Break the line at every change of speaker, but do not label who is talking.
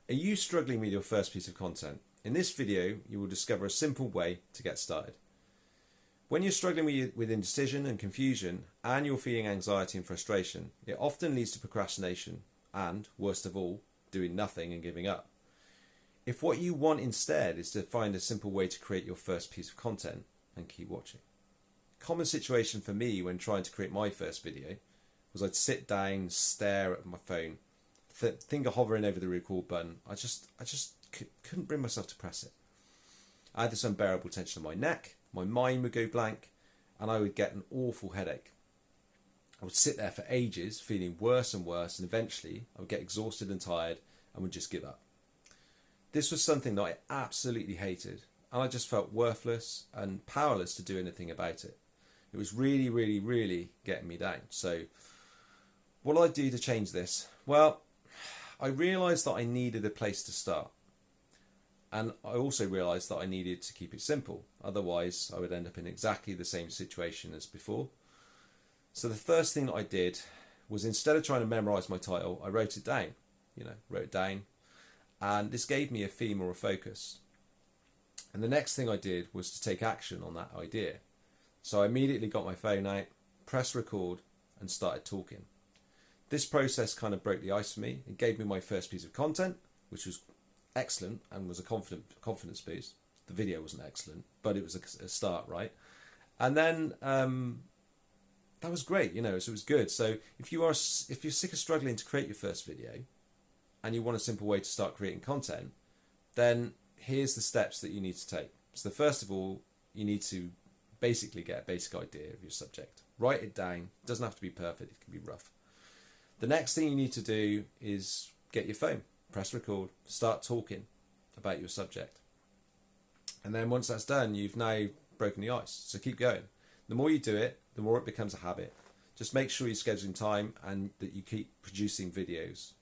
Are you struggling with your first piece of content? In this video, you will discover a simple way to get started. When you're struggling with indecision and confusion, and you're feeling anxiety and frustration, it often leads to procrastination and, worst of all, doing nothing and giving up. If what you want instead is to find a simple way to create your first piece of content, then keep watching. Common situation for me when trying to create my first video was I'd sit down, stare at my phone, think of hovering over the record button. I just couldn't bring myself to press it. I had this unbearable tension in my neck, my mind would go blank, and I would get an awful headache. I would sit there for ages, feeling worse and worse, and eventually I would get exhausted and tired and would just give up. This was something that I absolutely hated, and I just felt worthless and powerless to do anything about it. It was really, really, really getting me down. So what did I do to change this? Well, I realised that I needed a place to start. And I also realised that I needed to keep it simple. Otherwise, I would end up in exactly the same situation as before. So the first thing that I did was, instead of trying to memorise my title, I wrote it down. Wrote it down. And this gave me a theme or a focus. And the next thing I did was to take action on that idea. So I immediately got my phone out, pressed record, and started talking. This process kind of broke the ice for me. It gave me my first piece of content, which was excellent and was a confidence boost. The video wasn't excellent, but it was a start, right? And then that was great, so it was good. So if you're sick of struggling to create your first video and you want a simple way to start creating content, then here's the steps that you need to take. So first of all, you need to basically get a basic idea of your subject. Write it down. It doesn't have to be perfect, it can be rough. The next thing you need to do is get your phone, press record, start talking about your subject. And then once that's done, you've now broken the ice. So keep going. The more you do it, the more it becomes a habit. Just make sure you're scheduling time and that you keep producing videos